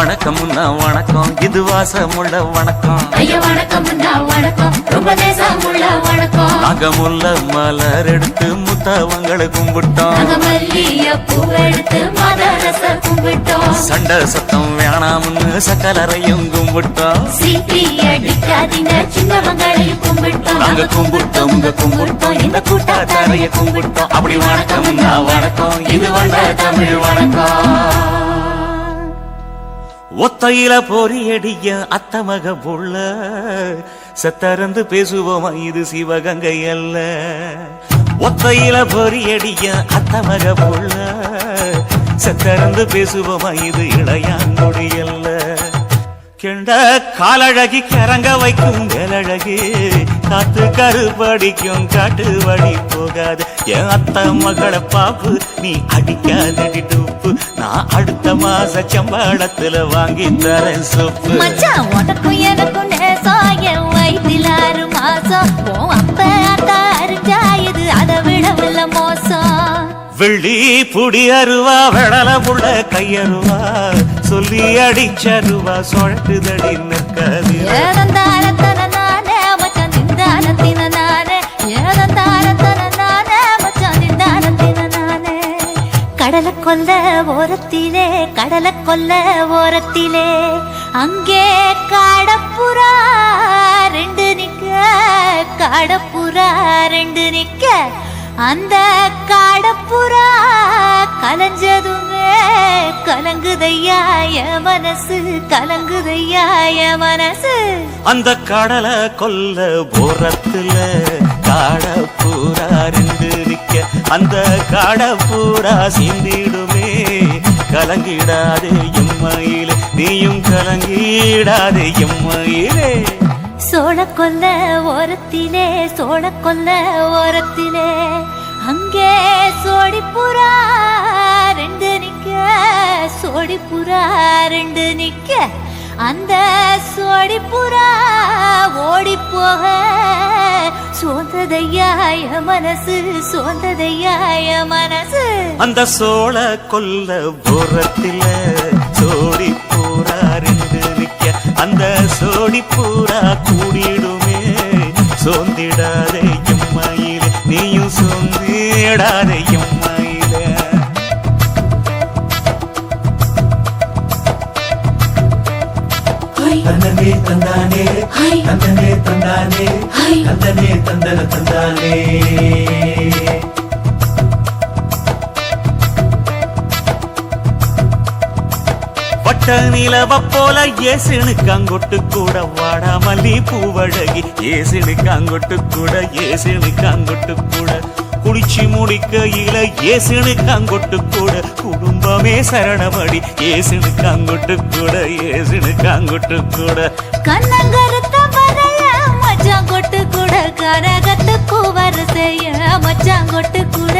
வணக்கம்னா வணக்கம், இது வாசமுள்ள வணக்கம். ஐயா வணக்கம்னா வணக்கம், ரொம்ப தேசமுள்ள வணக்கம். நாங்க முல்ல மலர் எடுத்து முத்தவங்களை கும்பிட்டோம். நாங்க மல்லிய பூ எடுத்து மதரச கும்பிட்டோம். சண்டை சத்தம் வேணாம்னு சக்கலரையும் கும்பிட்டோம். சீட்டி அடிக்காதீங்க சின்னவங்களையும் கும்பிட்டோம். நாங்க கும்பிட்டோம் கும்பிட்டோம் இந்த கூட்டாத்தாரைய கும்பிட்டோம். அப்படி வணக்கம்னா வணக்கம், இது வந்த தமிழ் வணக்கம். ஒத்தையில பொறியடிய அத்தமக புள்ள செத்தறந்து பேசுவோமா இது சிவகங்கை அல்ல. ஒத்தையில பொறியடிய அத்தமக புள்ள செத்தறந்து பேசுவோமா இது இளையாங்குடி அல்ல. கெண்ட காலழகி கிறங்க வைக்கும் வேலழகி காத்து கருப்படிக்கும் காட்டு வழி போகாது. என் அத்த மகளை பாப்பு நீ அடிக்காதடி டூப்பு, நான் அடுத்த மாச சம்பளத்துல வாங்கி தரேன் சொப்பு. மச்சான் உனக்கும் எனக்கும் நேசம், என் வயிற்றில் 6 மாசம். அப்ப அத்தா அறிஞ்சாயுது அதை விடவில்ல மோசம். வெள்ளி புடி அருவா வெடல புள்ள கையருவா சொல்லி அடிச்சருவா சொழட்டுதடி நிற்காது. ஏதந்தாரத்தன நானே மச்சான் திந்தானத்தின நானே, ஏதந்தாரத்தன நானே மச்சான் திந்தானத்தின நானே. கடலை கொல்ல ஓரத்திலே, கடலை கொல்ல ஓரத்திலே அங்கே காடப்புறா 2 நிக்க, காடப்புறா 2 நிக்க. அந்த காடப்புறா கலஞ்சதுமே கலங்குதையா என் மனசு, கலங்குதையா என் மனசு. அந்த கடலை கொல்ல போரத்துல காடப்பூரா 2 நிக்க. அந்த காடப்பூரா சிந்திடுமே கலங்கிடாதே எம்மையிலே, நீயும் கலங்கிடாதே எம்மையிலே. சோழ கொல்ல ஓரத்திலே, சோழ கொல்ல ஓரத்திலே அங்கே சோடிப்புறா 2 நிக்க, சோடிப்புறா 2 நிக்க. அந்த சோடிப்புறா ஓடி போக சோந்ததையா என் மனசு, சோந்ததையா என் மனசு. அந்த சோழ கொல்ல போரத்தில சோடி பூரா 2 நிக்க. அந்த சோடி பூரா கூடிடுமே சோந்திடாதே எம்மையிலே, நீயும் சோந்திடாதே எம்மையிலே. தந்தனே தந்தானே, தந்தனே தந்தானே, தந்தனே தந்தன தந்தானே. பட்ட நிலவ போல ஏசினுக்காங்கொட்டு கூட வாடாமல்லி பூவழகி, ஏசினுக்காங்கொட்டு கூட, ஏசினுக்காங்கொட்டு கூட. குளிச்சு முடிக்கையில ஏசினுக்காங்கொட்டு கூட, குடும்பமே சரணமடி ஏசினுக்காங்கொட்டு கூட, ஏசினுக்காங்கொட்டு கூட. கண்ணங்கருத்த வரைய மச்சாங்கொட்டு கூட, கரகத்துக்கு வரிசைய மச்சாங்கொட்டு கூட,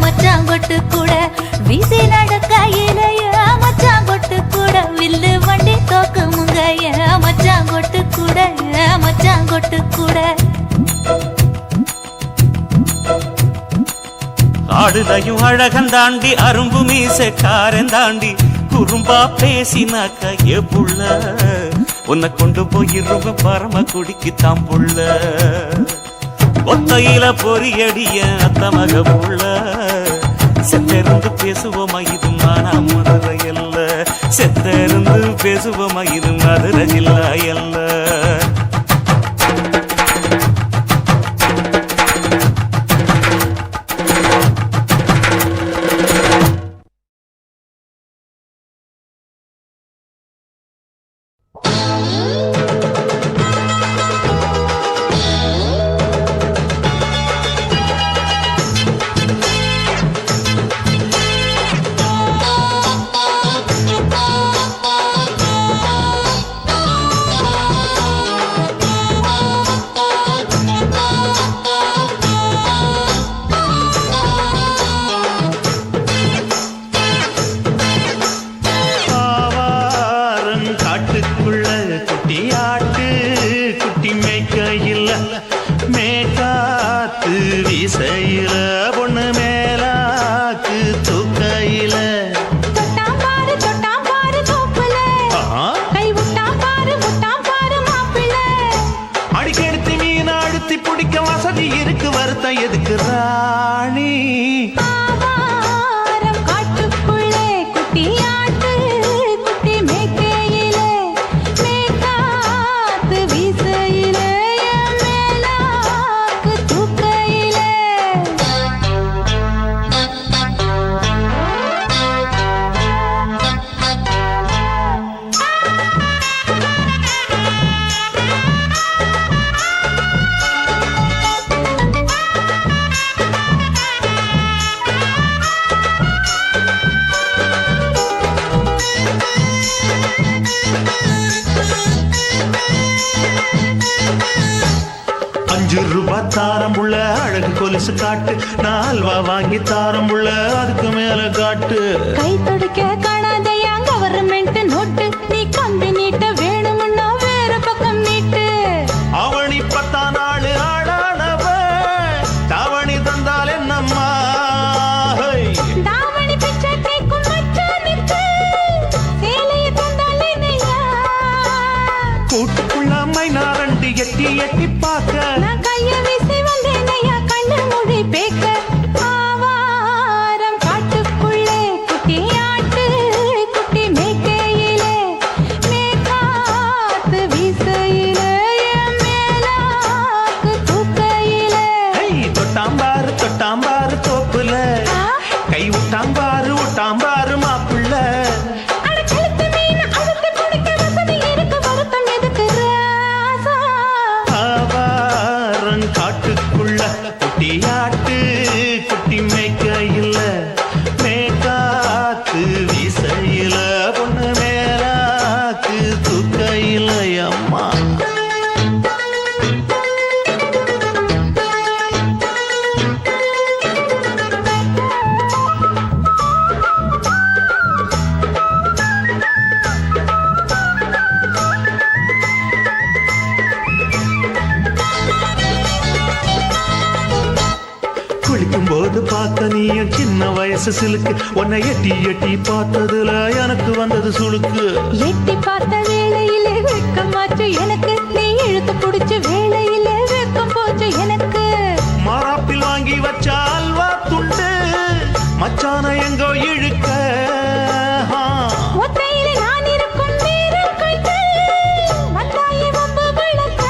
மச்சாங்கொட்டு கூட. வீசி நடக்கையிலைய மச்சாங்கொட்டு கூட, வில்லு வண்டி தோக்கமுங்க மச்சாங்கொட்டு கூட, மச்சாங்கொட்டு கூட. ஆடுதையும் அழகந்தாண்டி அரும்பு மீசக்காரன் தாண்டி குறும்பா பேசினாக்க ஏ புள்ள, உன்னை கொண்டு போயிருவ பரம குடிக்கு தாம்புள்ள. ஒத்தையில பொறியடிய அத்தமக புள்ள செத்தருந்து பேசுவோமா இது மானா மதுரை அல்ல, செத்தருந்து பேசுவோமா இது மதுரை ஜில்லா அல்ல. தாரம் புள்ள அழகு கொலுசு காட்டு நான் அல்வா வாங்கி தாரம் புள்ள அதுக்கு மேல காட்டு கை தொடுக்க காணாதையா கவர்மெண்ட் நோட்டு நீ கம்பி நீட்ட வேணும்னா வேற பக்கம் நீட்டு அவனி 10 நாள் ஆடானவ தாவணி தந்தால் என்னம்மா தாவணி பிச்சை கேக்கும் மச்சானுக்கு சேலைய தந்தால் என்னையா கூட்டுக்குள்ள மைனாரண்டி எட்டி எட்டி பார்க்க நான் கைய வீசி வந்தேனையா கண்ணு மொழி பேக்க ஆவாரம் காட்டுக்குள்ளே குட்டி ஆட்டு குட்டி மேய்க்கையிலே மேக்காத்து வீசையிலே என் மேலாக்கு தூக்கையிலே தொட்டாம்பாரு தோப்புல கை விட்டாம்பாரு மாப்பிள்ள அட கழுத்து மீன் அழுத்து குடிக்க வசதி இருக்கு வருத்தம் எதுக்கு ராசா ஆவாரம் காட்டுக்குள்ள குட்டியாட்டு குட்டி மேய்க்கையில மேக்காத்து வீசையில பொண்ணு மேலாக்கு தூக்கையில அம்மா குளிக்கும் போது பார்த்த நீயும் சின்ன வயசு சிலுக்கு உன்னை எட்டி எட்டி பார்த்ததுல எனக்கு வந்தது சுளுக்கு எட்டி பார்த்த வேளையிலே வெக்கமாச்சு எனக்கு நீ இழுத்து புடிச்ச வேளையிலே வெக்கம் போச்சு எனக்கு மாறாப்பில் வாங்கி வச்ச அல்வா துண்டு மச்சான எங்கோ இழுக்க ஒத்தையிலே நான் இருக்கும் நேரம் கண்டு வந்தாயே வம்பு விளக்க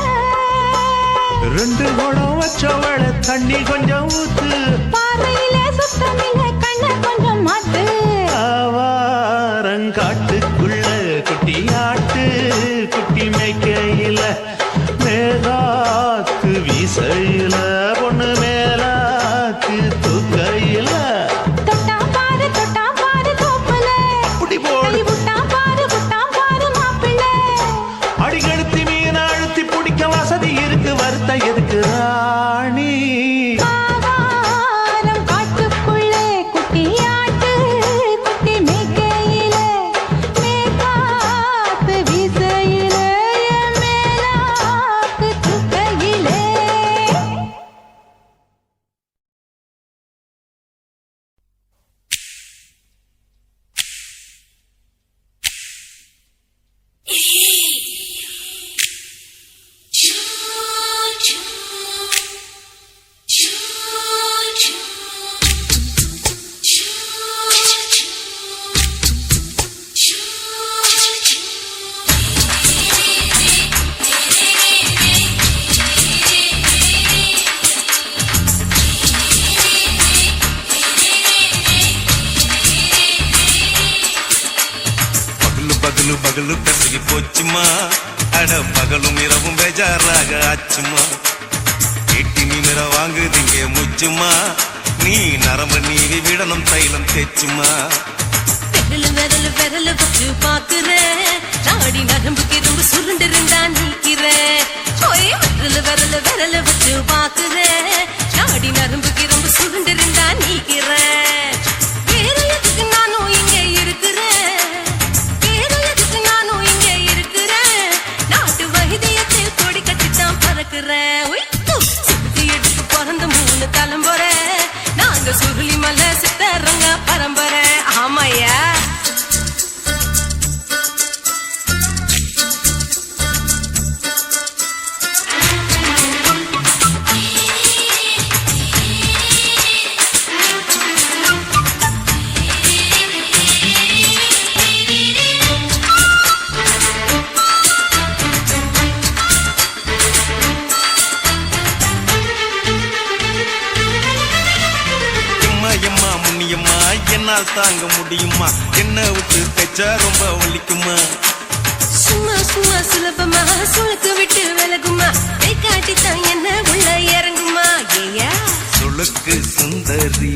2 குடம் வச்சவள தண்ணி கொஞ்சம் ஊத்து பார்வையிலே சுத்தமில்லை கண்ண கொஞ்சம் மாத்து ஆவாரங்காட்டுக்குள்ள குட்டியாட்டு குட்டி மேய்க்கையில மேலாக்கு வீசையில பொண்ணு மேலாக்கு தூக்கையில தொட்டாம் பாரு தோப்புல அப்படி போடு கை விட்டாம் பாரு மாப்பிள்ளை அடிகழுத்தி மீன் அழுத்தி பிடிக்க வசதி இருக்கு வருத்த எதுக்கு ராணி ஆவாரம் காட்டுக்குள்ளே குட்டி ஆட்டு குட்டி மேய்க்கையிலே மேக்காத்து வீசையிலே என் மேலாக்கு தூக்கையிலே பகலு பகலு பெருகி போச்சுமா அட பகலும் இரவும் பேஜாராக ஆச்சுமா எட்டி நிமிர வாங்குதிங்க முச்சுமா நீ நரம்பு நீவி விடணும் தைலம் தேச்சுமா விரல வச்சு பாக்குறேன் நாடி நரம்புக்கு ரொம்ப சுருண்டு இருந்தா நீக்கிறேன் விரல வச்சு பாக்குறேன் நாடி நரம்புக்கு ரொம்ப சுருண்டு இருந்தா நீக்கிறேன் வேற எதுக்கு நானும் இங்க இருக்கிறேன் நாட்டு வைத்தியத்தில் கொடி கட்டித்தான் பறக்குறேன் சுத்தி எடுத்து பிறந்த 3 தலைமுறை நாங்க சுருளி மலை சித்தரங்க பரம்பரை ஆமையா என்னால் தாங்க முடியுமா என்ன விட்டு தைச்சா ரொம்ப வலிக்குமா சும்மா சும்மா சுலபமா சுளுக்கு விட்டு விலகுமா கை காட்டித்தான் என்ன உள்ள இறங்குமா ஏயா சுளுக்கு சுந்தரி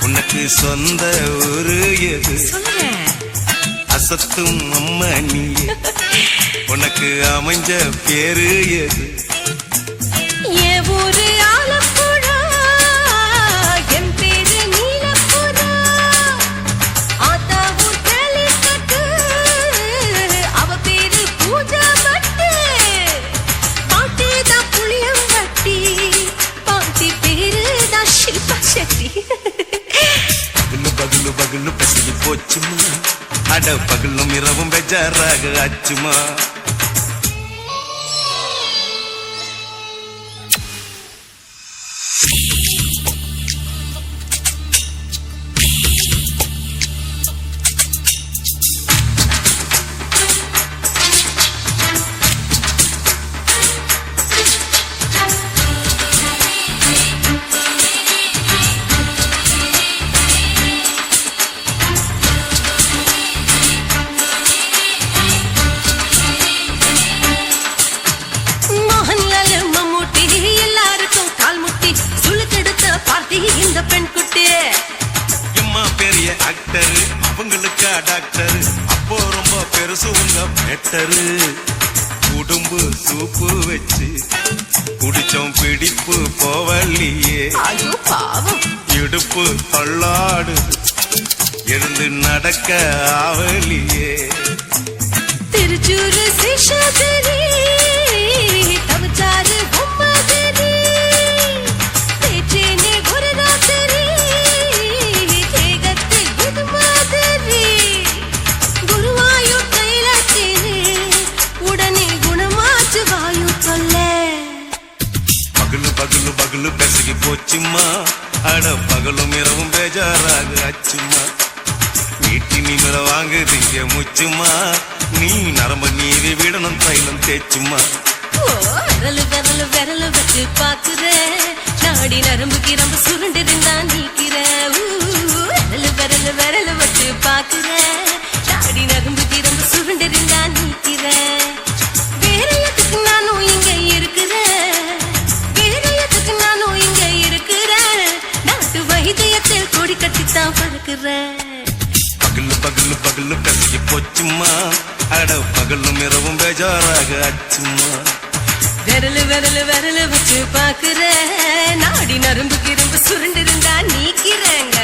உனக்கு சொந்த ஊரு எது சொல்றேன் அசத்தும் அம்மா நீயே உனக்கு அமைஞ்ச பேரு எது என் என் ஊரு ஆலப்புழா, என் பேரு நீலப்புறா. ஆத்தா ஊர் கேலிக்கட்டு, அவ பேரு பூஜா பட்டு. பாட்டிதான் புளியம்பட்டி, பாட்டி பேருதான் ஷில்பா செட்டி. பகலு பகலு பகலு பசிக்கு போச்சுமா, அட பகலும் இரவும் பெஜாராக ஆச்சுமா. மோகன்லால் மம்மூட்டி எல்லாருக்கும் கால் முட்டி சுளுக்கெடுத்த பார்ட்டி இந்த பெண் குட்டி. எம்மா பெரிய ஆக்டர், அவங்களுக்கா டாக்டர், அப்போ ரொம்ப பெருசு உங்க பெட்டரு. உடும்பு சூப்பு வச்சு குடிச்சோம் பிடிப்பு போவல்லையே, ஐயோ பாவம். இடுப்பு தள்ளாடு எழுந்து நடக்க ஆவலியே. திருச்சூரு சேஷாதிரி, தவச்சாரு பொம்மாதிரி, பேச்சேனே ஒரு ராத்திரி, தேகத்து இது மாதிரி. குருவாயூர் கைலாச்சேனே, உடனே குணமாச்சு வாயு சொல்ல. பகலு பகலு பகலு பெசகி போச்சுமா, அட பகலும் இரவும் பேஜாராக ஆச்சுமா. வீட்டி நீங்கள வாங்குதீங்க முச்சுமா, நீ நரம்ப நீதி விடணும் தைலம் தேச்சுமா. ஓ, விரலு விரலு விரலு வச்சு பாக்குற, நாடி நரம்பு கிரம்பு சுருண்டு இருந்தா நீக்கிற. விரலு விரலு விரலு வச்சு பாக்குற, நாடி நரம்பு கிரம்பு சுருண்டு இருந்தா நீக்கிற. வேற எதுக்கு நானும் இங்க இருக்கிறேன், வேற எதுக்கு நானும் இங்க இருக்கிறேன். நாட்டு வைத்தியத்தில் கொடி கட்டித்தான் பறக்கிறேன். பகலு பகலு பகலு பெசகி போச்சுமா, அட பகலும் இரவும் பேஜாராக ஆச்சுமா. விரலு விரலு விரலு வச்சு பாக்குற, நாடி நரம்பு கிரம்பு சுருண்டு இருந்தா நீக்கிறேங்க.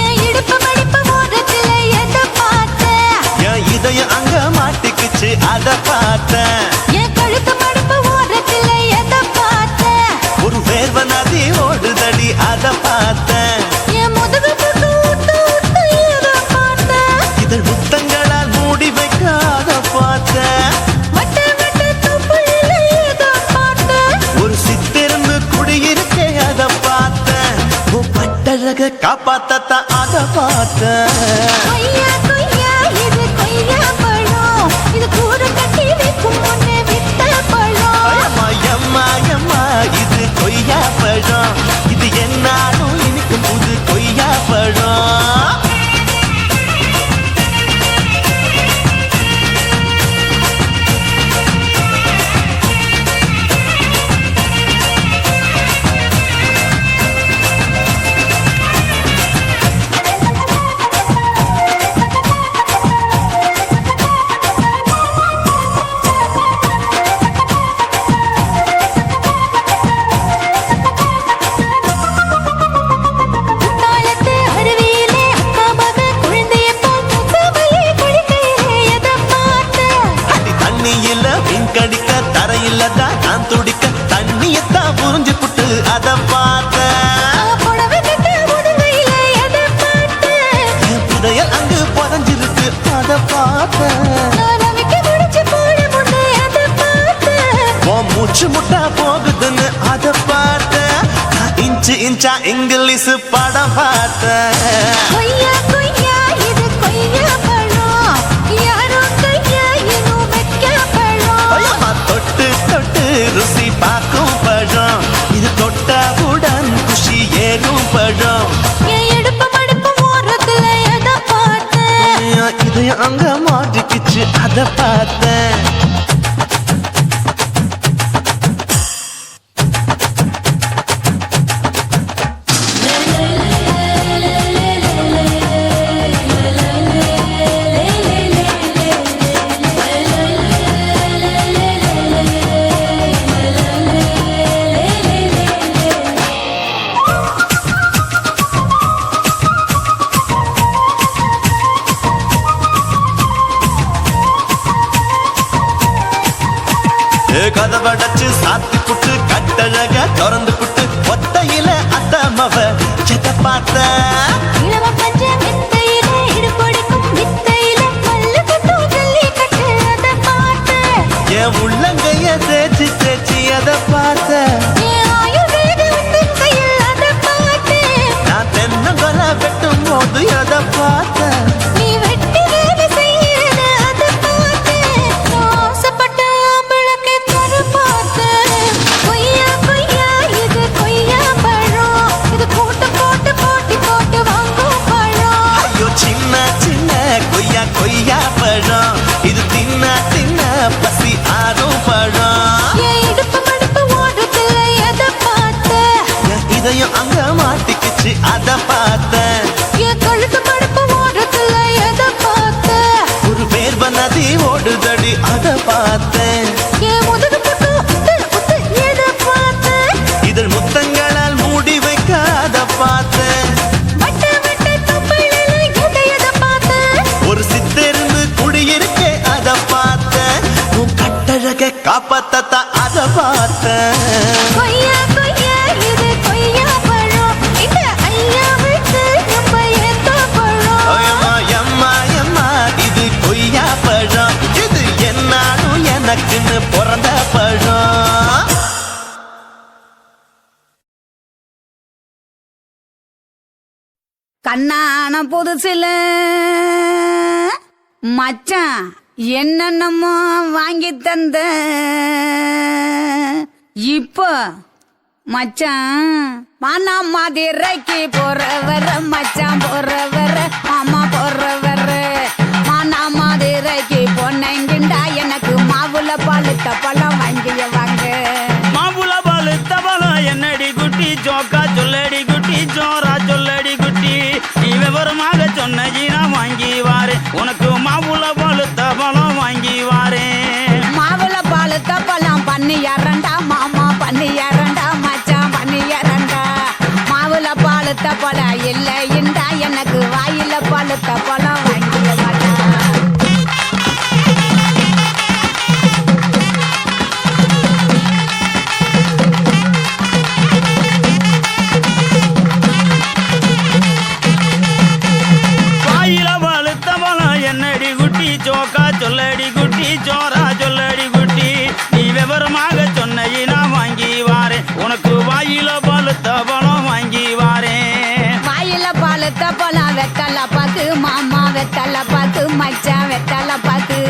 என் இடுப்பு மடிப்பு ஓரத்துல எதை பார்த்தேன், என் இதயம் அங்க மாட்டிக்குச்சு அத பார்த்தேன். என் கழுத்து மடிப்பு ஓரத்துல எதை பார்த்தேன், ஒரு வேர்வ நதி ஓடுதடி அத பார்த்தேன். என் முதுகு புட்டு ஊத்து ஊத்து எதை பார்த்தேன், இதழ் முத்தங்களால் மூடி வைக்க அத பார்த்தேன். வட்ட வட்ட தொப்புளில எதை பார்த்தேன், ஒரு சித்திரம்பு குடியிருக்கே அத பார்த்தேன். உன் பட்டழக காப்பாத்தத்தான் அத பார்த்தேன். கொய்யா கொய்யா இது கொய்யா பழம், இது கூடு கட்டி வைக்கும் முன்னே வித்த பழம். அம்மா எம்மா எம்மா இது கொய்யா பழம், இது என்னாலும் இனிக்கும் புது கொய்யா பழம். குத்தாலத்து அருவியிலே அக்கா மக குழந்தைய போல் தூக்காமலே குளிக்கையிலே எதை பார்த்தேன், அடி தண்ணியில மீன் கடிக்க தரையில தான் நான் துடிக்க தண்ணியத்தான் புரிஞ்சு புட்டு அத பார்த்தேன். புடவை கட்ட முதுகையில எதை பார்த்தேன், என் புதையல் அங்கு புதஞ்சிருக்கு அத பார்த்தேன். நான் ரவிக்கு முடிச்சு போட முன்னே எதை பார்த்தேன், உன் மூச்சு முட்டா போகுதுன்னு அத பார்த்தேன். நான் இன்ச்சு இன்ச்சா இங்கிலீஷ் படம் பார்த்தேன். கொய்யா கொய்யா இது கொய்யா பழம், யாரோ கையா இன்னும் வைக்க பழம். ஐயம்மா தொட்டு தொட்டு ருசி பார்க்கும் பழம், இது தொட்டவுடன் குஷி இதையும் அங்க மாட்டிக்கிச்சு அத பார்த்தேன். கதவடைச்சு சாத்தி புட்டு கட்டழக திறந்து புட்டு ஒத்தையில அத்தமவ செத்த பார்த்த என் உள்ளங்கைய தேய்ச்சி தேய்ச்சி அத பார்த்த நான் தென்னங்கொல வெட்டும் போது அத பார்த்த கொய்யா பழம் இது தின்ன தின்ன பசி ஆறும் பழம் இதையும் அங்க மாட்டிக்கிச்சு அத பார்த்தேன். ஒரு பேர்வ நதி ஓடுதடி அத பார்த்தேன். இதழ் முத்தங்களால் மூடி வைக்க அத பார்த்தேன். ஒரு சித்தெருந்து குடியிருக்கே அத பார்த்தேன். உன் கட்டழக காப்பாத்தா அத பார்த்தேன். இது கொய்யா பழம் இது என்னாலும் எனக்குன்னு பிறந்த பழம். கண்ணான புதுசில மச்சான் என்னென்னமோ வாங்கி தந்த இப்போ மச்சான் மானா மதுரைக்கு போறவர மச்சான் போறவர மாமா போறவர மானா மதுரைக்கு பொண்ணுங்கிண்டா எனக்கு மாவுல பழுத்த பழம் வாங்கிய வாங்க. மாவுல பழுத்த பழம் என்னடி குட்டி ஜோக்கா சொல்லடி குட்டி ஜோரா சொல்லடி குட்டி நீ விவரமாக சொன்னீனா வாங்கி வாரு உனக்கு மாவுல பழுத்த பழம் வாங்கி வாரு. மாவுல பழுத்த பழம் பண்ணியாரண்டா மாமா பண்ணியாரண்டா மச்சான் பண்ணியாரண்டா. மாவுல பழுத்த பழம் இல்லைண்டா எனக்கு வாயில பழுத்த பழம் வாங்கிய மாட்டா. என்னடி குட்டி ஜோக்கா சொல்லடி குட்டி ஜோரா சொல்லடி குட்டி நீ விவரமாக சொன்னீனா வாங்கி வாரேன் உனக்கு வாயில பழுத்த பழம் வாங்கி வாரேன். வாயில பழுத்த பழம் வெத்தல பாக்கு மாமா வெத்தல பாக்கு மச்சான் வெத்தல பாக்கு.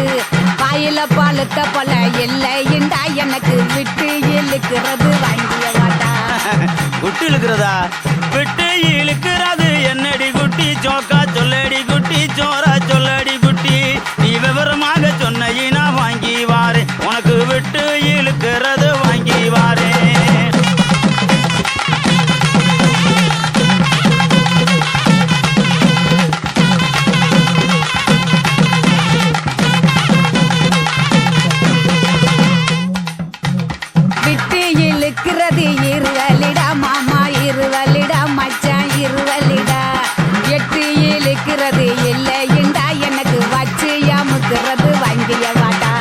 வாயில பழுத்த பழம் இல்லைண்டா எனக்கு விட்டு இழுக்கிறது வாங்கிய மாட்டா. விட்டு இழுக்கிறதா விட்டு இழுக்கிறது என்னடி குட்டி ஜோக்கா சொல்லடி குட்டி ஜோரா சொல்லடி குட்டி நீ விவரமாக சொன்னீனா வாங்கி வாரு உனக்கு விட்டு இழுக்கிறது வாங்கி வாரு. விட்டு இழுக்கிறது இருவலிடா மாமா இருவலிடா மச்சான் இருவலிடா. எட்டு இழுக்கிறது இல்லைண்டா எனக்கு வச்சு அமுக்கிறது வாங்கிய வாட்டா.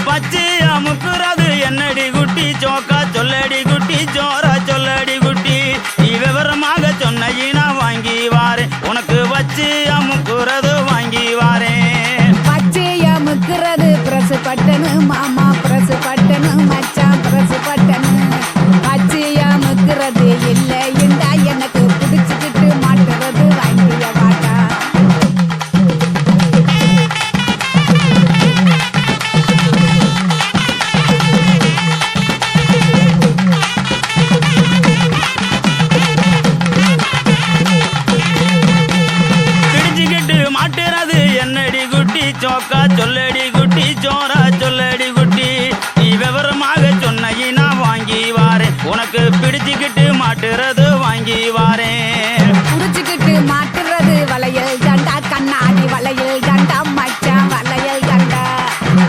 பச்சை அமுக்குறது என்னடி குட்டி ஜோக்கா சொல்லடி குட்டி ஜோரா சொல்லடி குட்டி நீ விவரமாக சொன்னீனா வாங்கி வாரு உனக்கு வச்சு அமுக்குறது வாங்கி வாரேன். பச்சை அமுக்கிறது பிரசு பட்டனு மாமா பிரசு பட்டனு மச்சான் பிரசு பட்டனு. பச்சை அமுக்கிறது இல்லைண்டா எனக்கு பிடிச்சுக்கிட்டு மாட்டுறது வாங்கிய வாட்டா. பிடிச்சுக்கிட்டு மாட்டுறது என்ன சோக்கா சொல்லடி குட்டி ஜோரா சொல்லடி குட்டி நீ விவரமாக சொன்ன வாங்கி வாரேன் உனக்கு பிடிச்சுக்கிட்டு மாட்டுறது வாங்கி வாரேன் புடிச்சுக்கிட்டு மாட்டுறது வளையல் தண்டா கண்ணாடி வளையல் தண்டா மச்சான் வளையல் தண்டா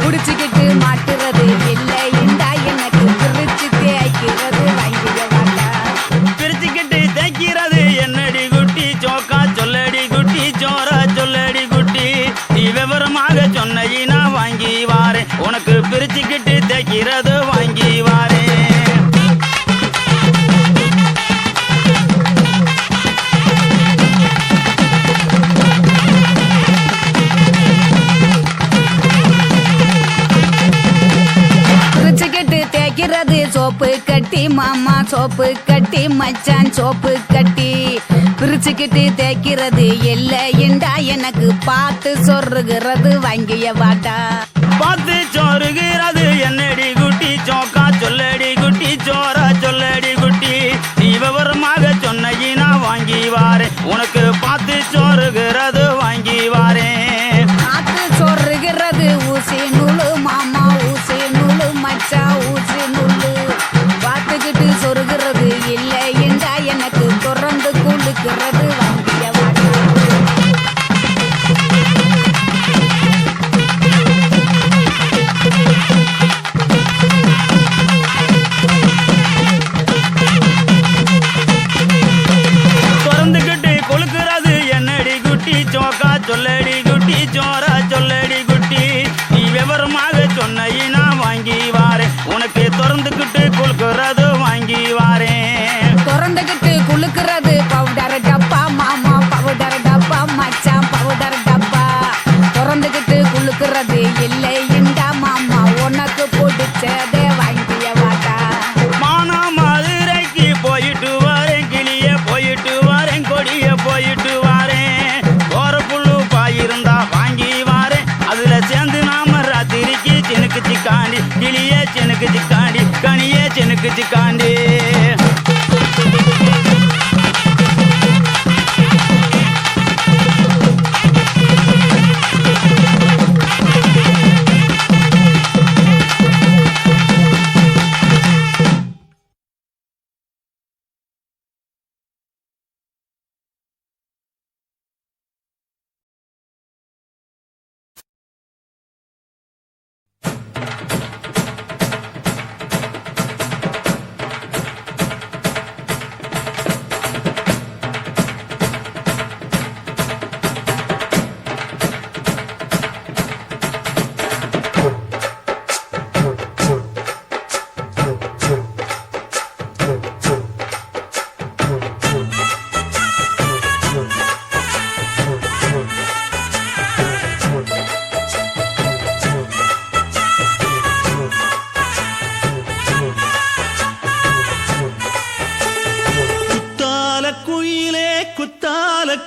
புடிச்சுக்கிட்டு மாட்டுறது இல்லை இந்தா எனக்கு பிரிச்சு தேய்க்கிறது வாங்கிய வாட்டா பிரிச்சுக்கிட்டு தைக்கிறது என்னடி குட்டி சோக்கா சொல்லடி குட்டி ஜோரா சொல்லடி குட்டி நீ விவரமாக சொன்ன வாங்கி வாரேன் உனக்கு பிரிச்சுக்கிட்டு தைக்கிறது வாங்கி வாரேன் பிரிச்சுக்கிட்டு தேய்க்கிறது சோப்பு கட்டி மாமா சோப்பு கட்டி மச்சான் சோப்பு கட்டி பிரிச்சுக்கிட்டு தேய்க்கிறது இல்லை இண்டா எனக்கு பார்த்து சொருகிறது வாங்கிய வாட்டா பார்த்து சோறுகிறது என்னடி குட்டி சோக்கா சொல்லடி குட்டி சோரா சொல்லடி குட்டி நீ விவரமாக சொன்ன வாங்கி வாரேன் உனக்கு பார்த்து சோறுகிறது வாங்கி வாரேன் பார்த்து சொருகிறது ஊசி நூலு மாமா ஊசி நூலு மச்சா ஊசி நூலு பார்த்துக்கிட்டு சொருகிறது இல்லை இண்டா எனக்கு தொடர்ந்து குளுக்கிறது வாங்கிய வாட்டா திறந்துக்கிட்டு கொழுக்கிறது என்னடி குட்டி சோக்கா சொல்லடி குட்டி சோரா சொல்லடி குட்டி நீ விவரமாக சொன்ன வாங்கி வாரேன் உனக்கு திறந்துக்கிட்டு கொழுக்கிறது வாங்கி வாரேன் திறந்துக்கிட்டு குளுக்கிறது பவுடர் டப்பா மாமா பவுடர் டப்பா மச்சான் பவுடர் டப்பா திறந்துக்கிட்டு குளுக்கிறது இல்லை இண்டா மாமா உனக்கு பிடிச்சதே வாங்கிய வாட்டா மானா மதுரைக்கு போயிட்டு வரேன் கிளிய போயிட்டு வரேன் கொடிய போயிட்டு வரேன் போற புல்லு பாயிருந்தா வாங்கி வாரேன் அதுல சேர்ந்து நாம ராத்திரிக்கு சினுக்கு சிக்காண்டி கிளிய சினுக்கு சிக்காண்டி கனிய சினுக்கு சிக்காண்டி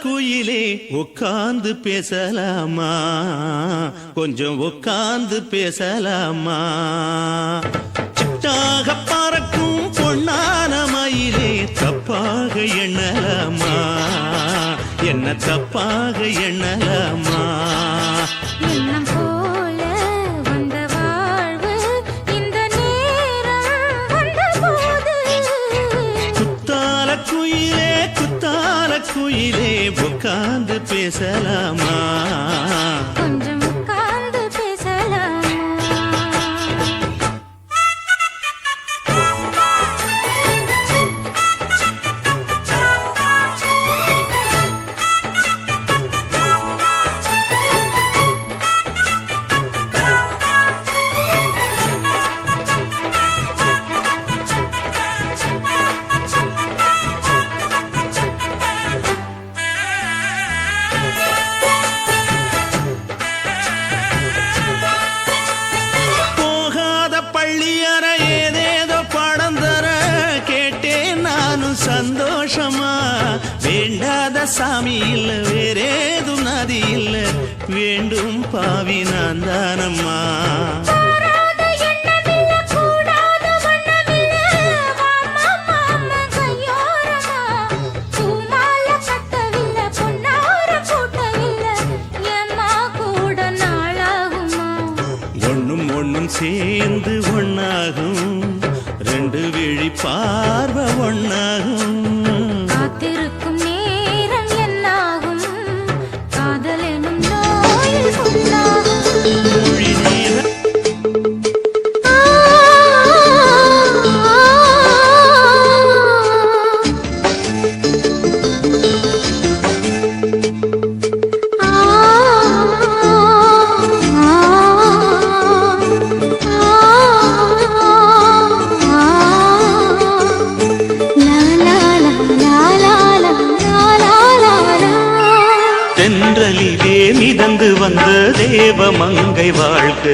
குயிலே உட்கார்ந்து பேசலாமா கொஞ்சம் உட்கார்ந்து பேசலாமா சிட்டாக பறக்கும் பொன்னான மயிலே தப்பாக எண்ணலாமா என்ன தப்பாக எண்ணலாமா எண்ணம் போல வந்த வாழ்வு இந்த நேரம் வந்தபோது குத்தால குயிலே உட்கார்ந்து பேசலாமா கொஞ்சம் உட்கார்ந்து பேசலாமா சந்தோஷமா வேண்டாத சாமி இல்ல வேறேதும் நதி இல்ல வேண்டும் பாவி நான் தானம்மா கூட நாளா மனம் சேர்ந்து ஒன்னாகும் ரெண்டு விழி பார்வை ஒன்னாகும் காத்திருக்கும் நேரம் என்னாகும் காதல் எனும் நோயில் புண்ணாகும் மொழி நீர தென்றலிலே மிதந்து வந்த தேவ மங்கை வாழ்க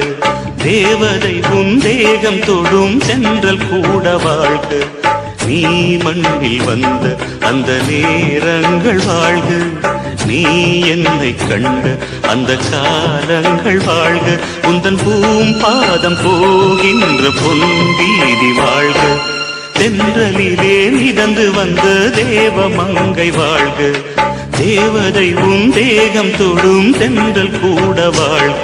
தேவதை உந்தேகம் தொடும் தென்றல் கூட வாழ்க நீ மண்ணில் வந்த அந்த நேரங்கள் வாழ்க நீ என்னை கண்ட அந்த காலங்கள் வாழ்க உந்தன் பூம்பாதம் போகின்ற பொன்வீதி வாழ்க தென்றலிலே மிதந்து வந்த தேவ மங்கை வாழ்க தேவதை உந்தேகம் தொடும் தென்றல் கூட வாழ்க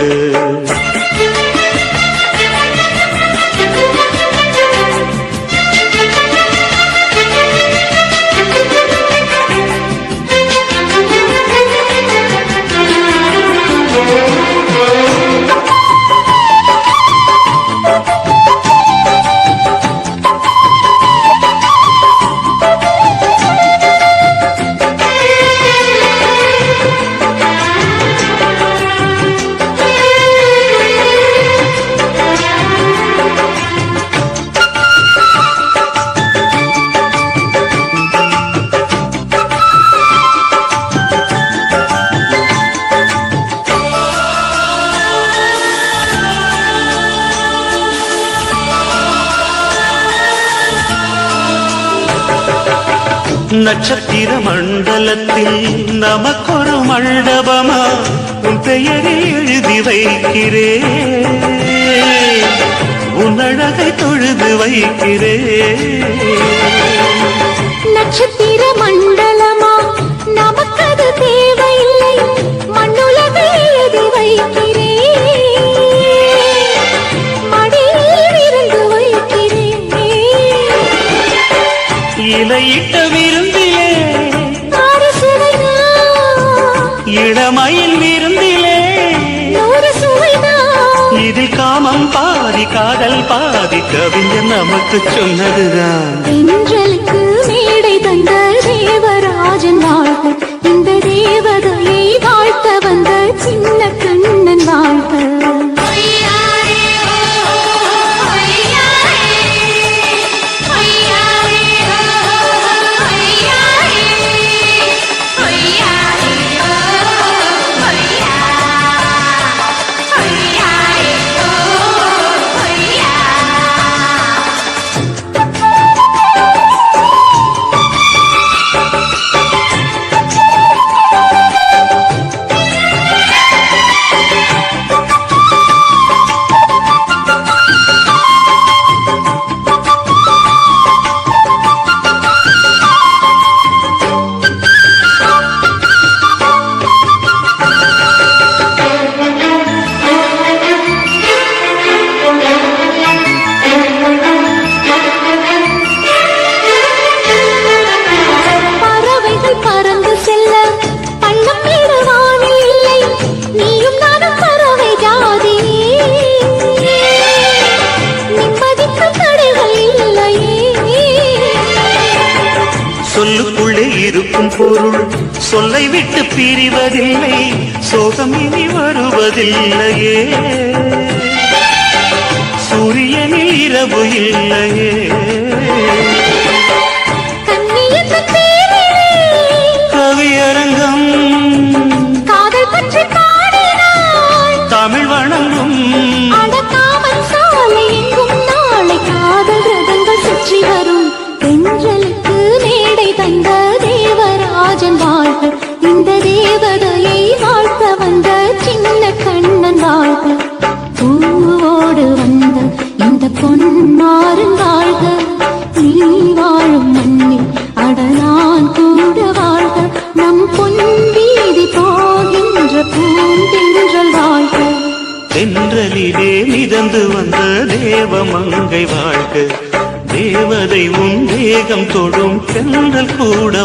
நட்சத்திர மண்டலத்தில் நமக்கொரு மண்டபமா உன் பெயரை எழுதி வைக்கிறேன் உன் அழகை தொழுது வைக்கிறேன் நட்சத்திர மண்டலமா நமக்கது தேவையில்லை மண்ணுலகை எழுதி வைக்கிறேன் மடியில் இருந்து வைக்கிறேன் இலையிட்ட விருந்திலே இளமயில் விருந்திலே இதில் காமம் பாதி காதல் பாதி கவிஞர் நமக்கு சொன்னதுதான் தென்றலுக்கு மேடை தந்த தேவராஜன் வாழ்க இந்த தேவதையை வாழ்த்த வந்த சின்ன கண்ணன் வாழ்க சொல்லுக்குள்ளே இருக்கும் பொருள் சொல்லை விட்டு பிரிவதில்லை சோகம் இனி வருவதில்லையே சூரியனில் இரவு இல்லையே கவியரங்கம் காதல் பற்றி பாடினாள் தமிழ் வணங்கும் அடக்காமல் சாலை எங்கும் நாளை காதல் ரதங்கள் சுற்றி வரும் தென்றலுக்கு மேடை தந்த தேவராஜன் வாழ்க இந்த தேவதையை வாழ்த்த வந்த சின்ன கண்ணன் வாழ்க பூவோடு வந்த இந்த பொன்மாறன் வாழ்க தென்றலிலே மிதந்து வந்த தேவமங்கை வாழ்க தேவதை உன் தேகம் தொடும் தென்றல் கூட